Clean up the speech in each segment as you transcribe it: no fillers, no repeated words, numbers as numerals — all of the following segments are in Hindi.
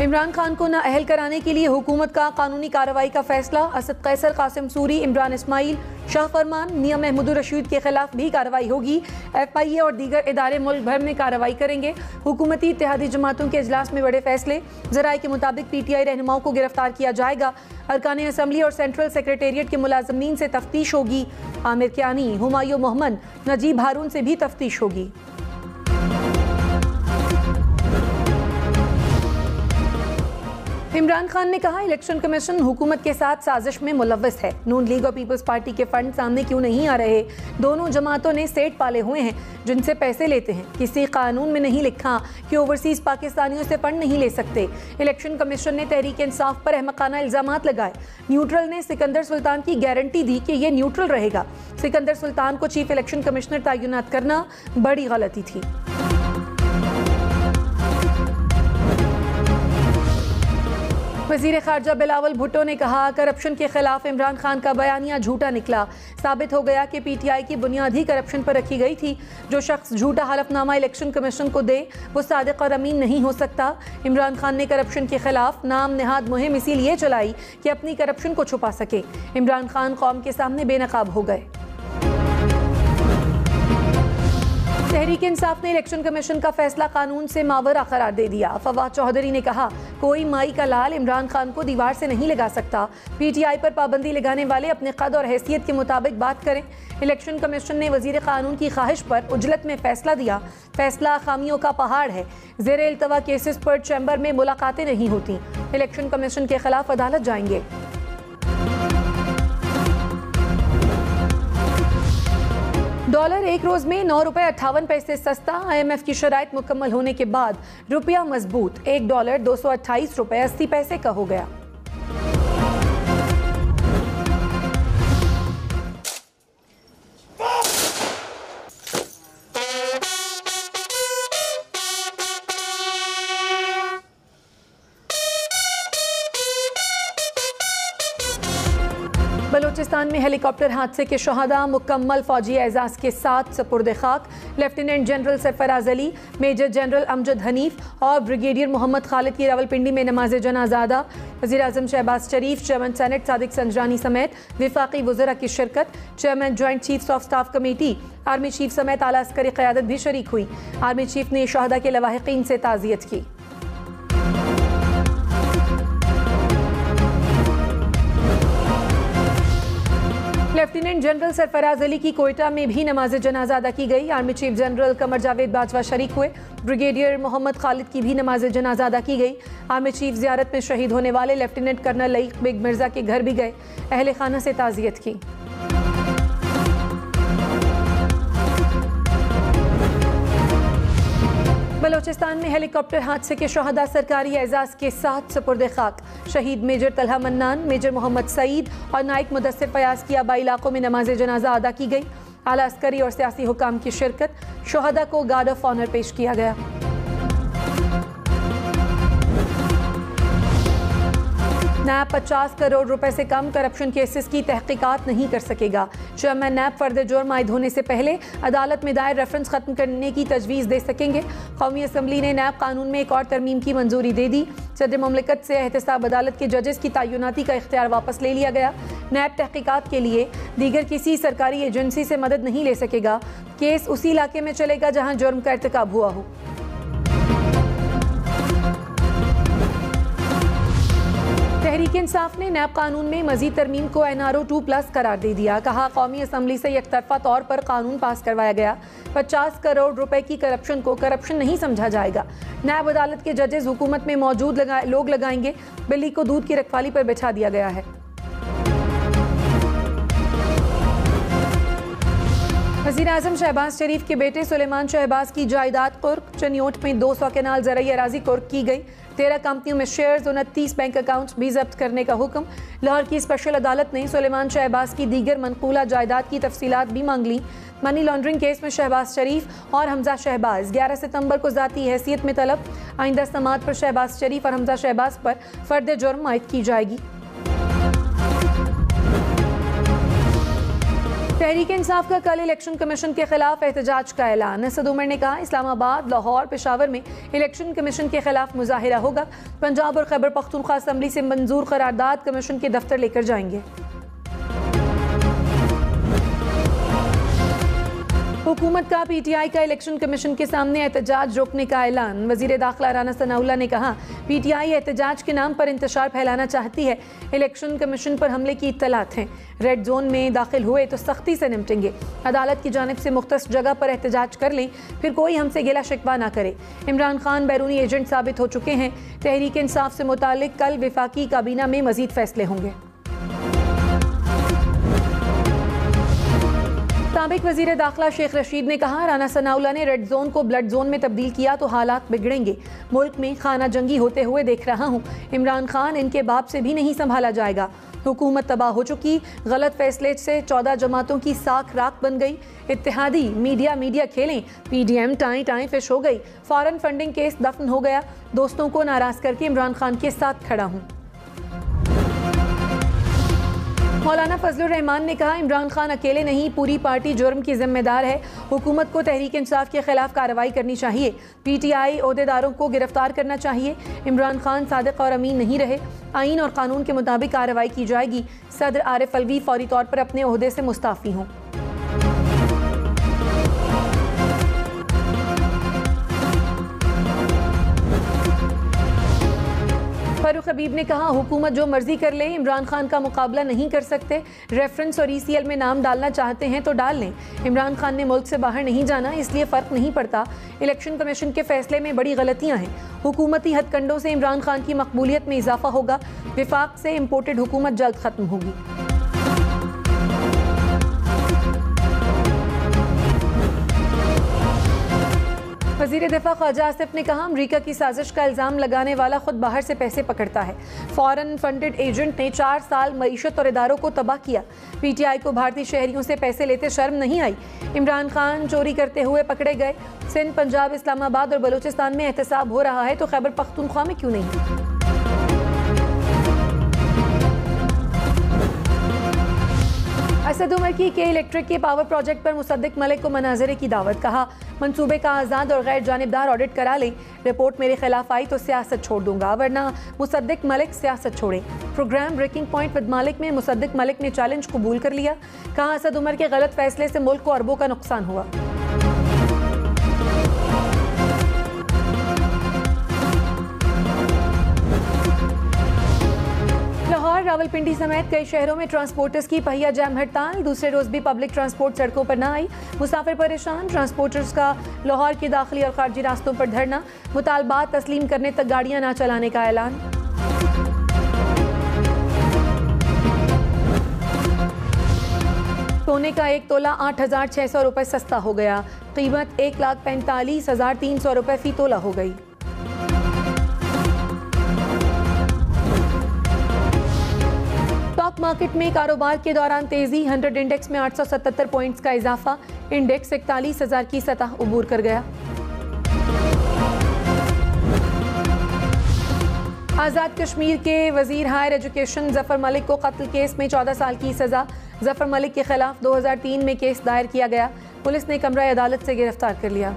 इमरान खान को नाअहल कराने के लिए हुकूमत का कानूनी कार्रवाई का फैसला। असद कैसर, कासिम सूरी, इमरान इस्माइल, शाह फरमान, मियां महमूद रशीद के खिलाफ भी कार्रवाई होगी। FIA और दीगर इदारे मुल्क भर में कार्रवाई करेंगे। हुकूमती इत्तेहादी जमातों के इजलास में बड़े फैसले। ज़राए के मुताबिक PTI रहनुमाओं को गिरफ्तार किया जाएगा। अरकान असम्बली और सेंट्रल सेक्रेटेरिएट के मुलाजमीन से तफ्तीश होगी। आमिर कियानी, हुमायूं मोहम्मद, नजीब हारून से भी तफ्तीश होगी। इमरान खान ने कहा, इलेक्शन कमीशन हुकूमत के साथ साजिश में मुलव्वस है। नून लीग और पीपल्स पार्टी के फंड सामने क्यों नहीं आ रहे? दोनों जमातों ने सेठ पाले हुए हैं जिनसे पैसे लेते हैं। किसी कानून में नहीं लिखा कि ओवरसीज पाकिस्तानियों से फंड नहीं ले सकते। इलेक्शन कमीशन ने तहरीक इंसाफ पर अहमकाना इल्जामात लगाए। न्यूट्रल ने सिकंदर सुल्तान की गारंटी दी कि ये न्यूट्रल रहेगा। सिकंदर सुल्तान को चीफ इलेक्शन कमिश्नर तैनात करना बड़ी गलती थी। वज़ीर ख़ारजा बिलावल भुट्टो ने कहा, करप्शन के खिलाफ इमरान खान का बयानिया झूठा निकला। साबित हो गया कि PTI की बुनियाद ही करप्शन पर रखी गई थी। जो शख्स झूठा हलफनामा इलेक्शन कमीशन को दे वो सादिक और अमीन नहीं हो सकता। इमरान खान ने करप्शन के खिलाफ नाम नेहाद मुहिम इसीलिए चलाई कि अपनी करप्शन को छुपा सके। इमरान खान कौम के सामने बेनकाब हो गए। तहरीक इंसाफ ने इलेक्शन कमीशन का फैसला कानून से मावरा करार दे दिया। फवाद चौधरी ने कहा, कोई माई का लाल इमरान खान को दीवार से नहीं लगा सकता। PTI पर पाबंदी लगाने वाले अपने कद और हैसियत के मुताबिक बात करें। इलेक्शन कमीशन ने वजीर कानून की ख्वाहिश पर उजलत में फैसला दिया। फैसला खामियों का पहाड़ है। ज़ेरे इल्तवा केसेस पर चैम्बर में मुलाकातें नहीं होती। इलेक्शन कमीशन के खिलाफ अदालत जाएंगे। डॉलर एक रोज में 9 रुपये 58 पैसे सस्ता। IMF की शराइत मुकम्मल होने के बाद रुपया मजबूत। $1 228 रुपये 80 पैसे का हो गया। बलूचिस्तान में हेलीकॉप्टर हादसे के शहादा मुकम्मल फौजी एजाज के साथ सपुर्द खाक। Lieutenant general Sarfaraz Ali, major general Amjad Hanif और ब्रिगेडियर मोहम्मद खालिद की रावलपिंडी में नमाज जनाजा अदा। वज़ीर आज़म शहबाज शरीफ, चेयरमैन सेनेट सादिक संजरानी समेत विफाकी वज़रा की शिरकत। Chairman joint chiefs of staff committee, army chief समेत आला अस्करी क़यादत भी शरीक हुई। आर्मी चीफ ने शहदा के लवाहिकीन से ताज़ियत की। लेफ्टिनेंट जनरल सरफराज अली की कोयटा में भी नमाज जनाजा अदा की गई। Army chief general Qamar Javed Bajwa शरीक हुए। ब्रिगेडियर मोहम्मद खालिद की भी नमाज जनाजा अदा की गई। आर्मी चीफ ज़ियारत में शहीद होने वाले लेफ्टिनेंट कर्नल लईक बेग मिर्जा के घर भी गए। अहले खाना से ताज़ियत की। बलूचिस्तान में हेलीकॉप्टर हादसे के शहदा सरकारी एजाज के साथ सपुर्द खाक। शहीद मेजर तलहा मन्नान, मेजर मोहम्मद सईद और नाइक मुदस्सिर फयाज की आबाई इलाकों में नमाज जनाजा अदा की गई। आला अस्करी और सियासी हुकाम की शिरकत। शहदा को गार्ड ऑफ ऑनर पेश किया गया। नैब 50 करोड़ रुपए से कम करप्शन केसेस की तहकीकात नहीं कर सकेगा। चेयरमैन नैब फर्द जुर्म आयद होने से पहले अदालत में दायर रेफरेंस खत्म करने की तजवीज़ दे सकेंगे। कौमी असम्बली ने नैब कानून में एक और तरमीम की मंजूरी दे दी। सदर मुमलिकत से एहतसाब अदालत के जजेस की तैनाती का इख्तियार वापस ले लिया गया। नैब तहकीकात के लिए दीगर किसी सरकारी एजेंसी से मदद नहीं ले सकेगा। केस उसी इलाके में चलेगा जहाँ जुर्म का इर्तिकाब हुआ हो। तहरीक इंसाफ ने नैब कानून में मजीद तरमीम को NRO 2+ करार दे दिया। कहा, कौमी असम्बली से एकतरफा तौर पर कानून पास करवाया गया। 50 करोड़ रुपए की करप्शन को करप्शन नहीं समझा जाएगा। नैब अदालत के जजेस हुकूमत में मौजूद लोग लगाएंगे। बिल्ली को दूध की रखवाली पर बिठा दिया गया है। वज़ीर आज़म शहबाज शरीफ के बेटे सुलेमान शहबाज की जायदाद कुर्क। चनियोट में 200 केनाल ज़राई अराजी कुर्क की गई। 13 कंपनियों में शेयर्स, 29 बैंक अकाउंट्स भी जब्त करने का हुक्म। लाहौर की स्पेशल अदालत ने सुलेमान शहबाज की दीगर मनकूला जायदाद की तफसीलात भी मांग ली। मनी लॉन्ड्रिंग केस में शहबाज शरीफ और हमजा शहबाज 11 सितंबर को ज़ाती हैसियत में तलब। आइंदा समात पर शहबाज शरीफ और हमजा शहबाज पर फर्द जुर्म आयद की जाएगी। तहरीक इंसाफ का कल इलेक्शन कमीशन के खिलाफ एहतजाज का ऐलान। असद उमर ने कहा, इस्लामाबाद, लाहौर, पेशावर में इलेक्शन कमीशन के खिलाफ मुजाहिरा होगा। पंजाब और खैबर पख्तूनख्वा असम्बली से मंजूर करारदाद कमीशन के दफ्तर लेकर जाएंगे। हुकूमत का पीटीआई का इलेक्शन कमीशन के सामने एहतजाज रोकने का ऐलान। वजीर दाखिला राना सनाउल्लाह ने कहा, पीटीआई एहतजाज के नाम पर इंतशार फैलाना चाहती है। इलेक्शन कमीशन पर हमले की इत्तलात हैं। रेड जोन में दाखिल हुए तो सख्ती से निपटेंगे। अदालत की जानिब से मुख्तस जगह पर एहतजाज कर लें, फिर कोई हमसे गिला शिकवा ना करे। इमरान खान बैरूनी एजेंट साबित हो चुके हैं। तहरीक इंसाफ से मुतालिक कल विफाकी काबीना में मजीद फैसले होंगे। साबिक वजीर दाखिला शेख रशीद ने कहा, राना सनाउल्लाह ने रेड जोन को ब्लड जोन में तब्दील किया तो हालात बिगड़ेंगे। मुल्क में खाना जंगी होते हुए देख रहा हूँ। इमरान खान इनके बाप से भी नहीं संभाला जाएगा। हुकूमत तबाह हो चुकी। गलत फैसले से 14 जमातों की साख राख बन गई। इत्तेहादी मीडिया खेलें। पीडीएम टाई टाई फिश हो गई। फॉरेन फंडिंग केस दफन हो गया। दोस्तों को नाराज करके इमरान खान के साथ खड़ा हूँ। मौलाना फजलुर रहमान ने कहा, इमरान खान अकेले नहीं, पूरी पार्टी जुर्म की जिम्मेदार है। हुकूमत को तहरीक इंसाफ के खिलाफ कार्रवाई करनी चाहिए। पीटीआई ओहदेदारों को गिरफ्तार करना चाहिए। इमरान खान सादिक और अमीन नहीं रहे। आईन और कानून के मुताबिक कार्रवाई की जाएगी। सदर आरिफ अलवी फौरी तौर पर अपने ओहदे से मुस्ताफी हों। फारूक हबीब ने कहा, हुकूमत जो मर्जी कर ले, इमरान खान का मुकाबला नहीं कर सकते। रेफरेंस और ईसीएल में नाम डालना चाहते हैं तो डाल लें। इमरान खान ने मुल्क से बाहर नहीं जाना, इसलिए फ़र्क नहीं पड़ता। इलेक्शन कमीशन के फैसले में बड़ी गलतियां हैं। हुकूमती हथकंडों से इमरान खान की मकबूलियत में इजाफा होगा। विफाक से इम्पोर्टेड हुकूमत जल्द खत्म होगी। वज़ीर दिफा ख्वाजा आसिफ ने कहा, अमरीका की साजिश का इल्ज़ाम लगाने वाला खुद बाहर से पैसे पकड़ता है। फॉरेन फंडेड एजेंट ने 4 साल मईशत और इदारों को तबाह किया। पीटीआई को भारतीय शहरियों से पैसे लेते शर्म नहीं आई। इमरान खान चोरी करते हुए पकड़े गए। सिंध, पंजाब, इस्लामाबाद और बलूचिस्तान में एहतसाब हो रहा है तो खैबर पख्तूनख्वा में क्यों नहीं? असद उमर की के इलेक्ट्रिक के पावर प्रोजेक्ट पर मुसद्दिक मलिक को मनाजरे की दावत। कहा, मंसूबे का आज़ाद और गैर जानिबदार ऑडिट करा लें। रिपोर्ट मेरे खिलाफ आई तो सियासत छोड़ दूंगा, वरना मुसद्दिक मलिक सियासत छोड़े। प्रोग्राम ब्रेकिंग पॉइंट विद मालिक में मुसद्दिक मलिक ने चैलेंज कबूल कर लिया। कहा, असद उमर के गलत फैसले से मुल्क को अरबों का नुकसान हुआ। रावलपिंडी समेत कई शहरों में ट्रांसपोर्टर्स की पहिया जाम हड़ताल। दूसरे रोज भी पब्लिक ट्रांसपोर्ट सड़कों पर न आई। मुसाफिर परेशान। ट्रांसपोर्टर्स का लाहौर के दाखिली और खारजी रास्तों पर धरना। मुतालबात तस्लीम करने तक गाड़ियां न चलाने का ऐलान। सोने का 1 तोला 8,600 रुपये सस्ता हो गया। कीमत 1,45,300 रुपये फी तोला हो गई। स्टॉक मार्केट में कारोबार के दौरान तेजी। 100 इंडेक्स में 877 पॉइंट्स का इजाफा। इंडेक्स 41,000 की सतह उबूर कर गया। आज़ाद कश्मीर के वजीर हायर एजुकेशन जफर मलिक को कत्ल केस में 14 साल की सजा। जफर मलिक के खिलाफ 2003 में केस दायर किया गया। पुलिस ने कमरा अदालत से गिरफ्तार कर लिया।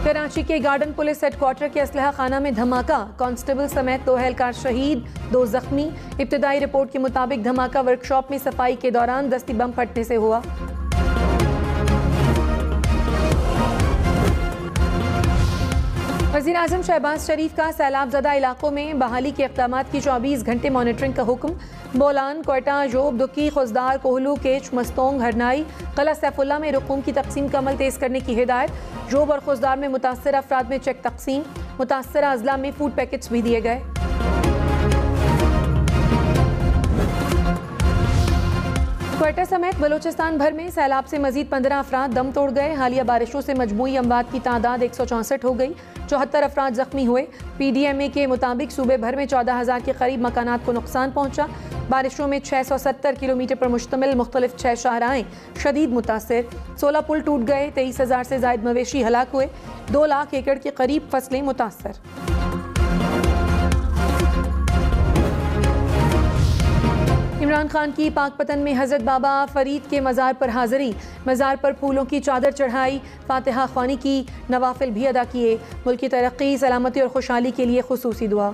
कराची के गार्डन पुलिस हेडक्वार्टर के असलहा खाना में धमाका। कांस्टेबल समेत 2 एहलकार शहीद, 2 जख्मी। इब्तिदाई रिपोर्ट के मुताबिक धमाका वर्कशॉप में सफाई के दौरान दस्ती बम फटने से हुआ। वज़ीर आज़म शहबाज शरीफ का सैलाब ज़दा इलाकों में बहाली के इक़दामात की 24 घंटे मॉनिटरिंग का हुक्म। बोलान, कोयटा, जोब, दुक्की, खुजदार, कोहलू, केच, मस्तोंग, हरनाई, कला सैफुल्ला में रकूम की तकसीम का अमल तेज़ करने की हिदायत। जोब और खुजदार में मुतासर अफराद में चेक तकसीम। मुतासर अजला में फूड पैकेट्स भी दिए गए। क्वेटा समेत बलूचिस्तान भर में सैलाब से मजीद 15 अफराद दम तोड़ गए। हालिया बारिशों से मजमूई अमवात की तादाद 164 हो गई। 74 अफराद जख्मी हुए। PDMA के मुताबिक सूबे भर में 14,000 के करीब मकानात को नुकसान पहुंचा। बारिशों में 670 किलोमीटर पर मुश्तमिल मुख्तलिफ 6 शाहराएं शदीद मुतासर। 16 पुल टूट गए। 23,000 से जायद मवेशी हलाक हुए। 2 लाख एकड़ के करीब फसलें मुतासर। इमरान खान की पाकपतन में हज़रत बाबा फरीद के मज़ार पर हाज़िरी, मज़ार पर फूलों की चादर चढ़ाई, फातिहा ख्वानी की, नवाफिल भी अदा किए। मुल्क की तरक्की, सलामती और खुशहाली के लिए खुसूसी दुआ।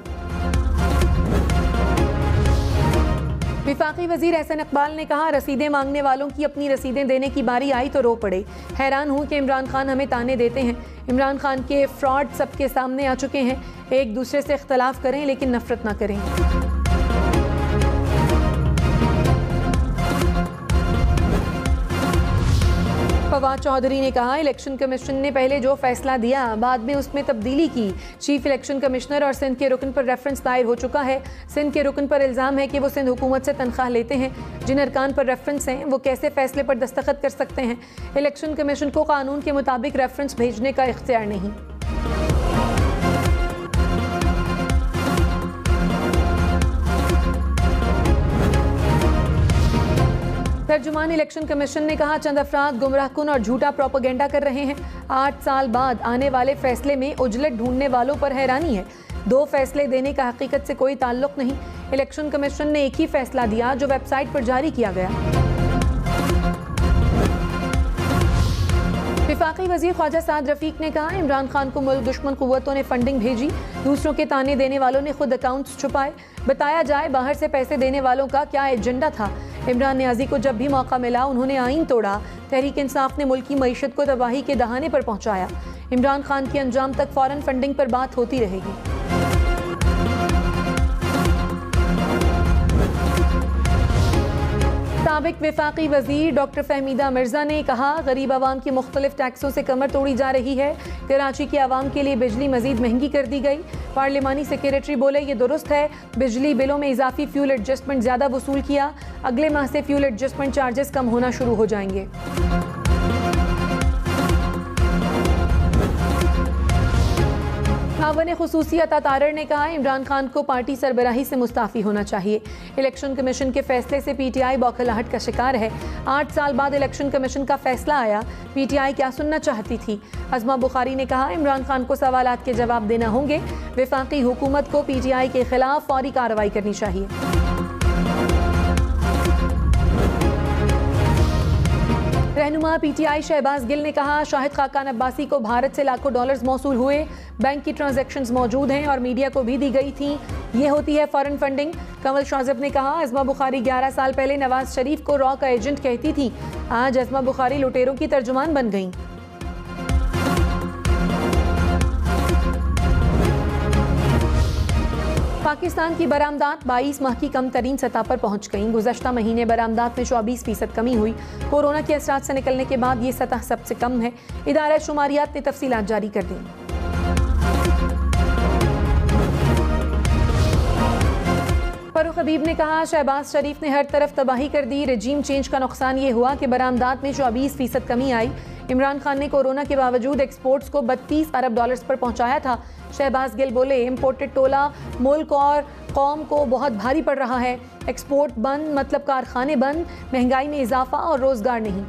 विफाकी वज़ीर एहसन इकबाल ने कहा, रसीदें मांगने वालों की अपनी रसीदें देने की बारी आई तो रो पड़े। हैरान हूँ कि इमरान खान हमें ताने देते हैं। इमरान खान के फ्रॉड सबके सामने आ चुके हैं। एक दूसरे से इख्तलाफ करें लेकिन नफरत ना करें। फवाद चौधरी ने कहा, इलेक्शन कमीशन ने पहले जो फैसला दिया बाद में उसमें तब्दीली की। चीफ इलेक्शन कमिश्नर और सिंध के रुकन पर रेफरेंस दायर हो चुका है। सिंध के रुकन पर इल्ज़ाम है कि वो सिंध हुकूमत से तनख्वाह लेते हैं। जिन अरकान पर रेफरेंस हैं वो कैसे फैसले पर दस्तखत कर सकते हैं। इलेक्शन कमीशन को कानून के मुताबिक रेफरेंस भेजने का इख्तियार नहीं। तर्जुमान इलेक्शन कमीशन ने कहा, चंद अफराद गुमराहकुन और झूठा प्रोपेगेंडा कर रहे हैं। 8 साल बाद आने वाले फैसले में उजलत ढूंढने वालों पर हैरानी है। 2 फैसले देने का हकीकत से कोई ताल्लुक नहीं। इलेक्शन कमीशन ने एक ही फैसला दिया जो वेबसाइट पर जारी किया गया। विफाकी वज़ीर ख्वाजा साद रफीक ने कहा, इमरान खान को मुल्क दुश्मन कुव्वतों ने फंडिंग भेजी। दूसरों के ताने देने वालों ने खुद अकाउंट्स छुपाए। बताया जाए बाहर से पैसे देने वालों का क्या एजेंडा था। इमरान नियाजी को जब भी मौका मिला उन्होंने आइन तोड़ा। तहरीक इंसाफ ने मुल्क की मईशत को तबाही के दहाने पर पहुंचाया। इमरान खान के अंजाम तक फौरन फंडिंग पर बात होती रहेगी। साबिक विफाकी वज़ीर डॉक्टर फहमीदा मिर्ज़ा ने कहा, गरीब आवाम की मुख्तलिफ टैक्सों से कमर तोड़ी जा रही है। कराची की आवाम के लिए बिजली मजीद महंगी कर दी गई। पार्लिमानी सेक्रेटरी बोले, ये दुरुस्त है। बिजली बिलों में इजाफी फ्यूल एडजस्टमेंट ज़्यादा वसूल किया। अगले माह से फ्यूल एडजस्टमेंट चार्जेस कम होना शुरू हो जाएंगे। खावन खुसूसी अता तारर ने कहा, इमरान खान को पार्टी सरबराही से मुस्ताफ़ी होना चाहिए। इलेक्शन कमीशन के फैसले से पीटीआई बौखलाहट का शिकार है। 8 साल बाद इलेक्शन कमीशन का फैसला आया। पीटीआई क्या सुनना चाहती थी। अज़मा बुखारी ने कहा, इमरान खान को सवालात के जवाब देना होंगे। वफाकी हुकूमत को पीटीआई के खिलाफ फौरी कार्रवाई करनी चाहिए। रहनुमा पीटीआई शहबाज गिल ने कहा, शाहिद खाकान अब्बासी को भारत से लाखों डॉलर्स मौसूल हुए। बैंक की ट्रांजैक्शंस मौजूद हैं और मीडिया को भी दी गई थी। ये होती है फॉरेन फंडिंग। कंवल शाज़िब ने कहा, अज़मा बुखारी 11 साल पहले नवाज शरीफ को रॉ का एजेंट कहती थी। आज अज़मा बुखारी लुटेरों की तर्जुमान बन गई। पाकिस्तान की बरामदात 22 माह की कम तरीन सतह पर पहुंच गईं। गुज़श्ता महीने बरामदात में 24% कमी हुई। कोरोना के असरात से निकलने के बाद ये सतह सबसे कम है। इदारा शुमारियात ने तफसीलात जारी कर दी। फरूख हबीब ने कहा, शहबाज शरीफ ने हर तरफ तबाही कर दी। रजीम चेंज का नुकसान ये हुआ कि बरामदात में 24% कमी आई। इमरान खान ने कोरोना के बावजूद एक्सपोर्ट्स को 32 अरब डॉलर्स पर पहुंचाया था। शहबाज गिल बोले, इम्पोर्टेड टोला मुल्क और कौम को बहुत भारी पड़ रहा है। एक्सपोर्ट बंद मतलब कारखाने बंद, महंगाई में इजाफा और रोजगार नहीं।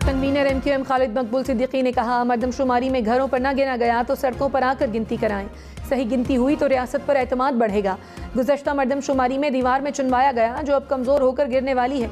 कन्वीनर MQM खालिद मकबूल सिद्दीकी ने कहा, मरदमशुमारी में घरों पर न गिना गया तो सड़कों पर आकर गिनती कराएं। सही गिनती हुई तो रियासत पर एतमाद बढ़ेगा। गुज़श्ता मरदमशुमारी में दीवार में चुनवाया गया जो अब कमज़ोर होकर गिरने वाली है।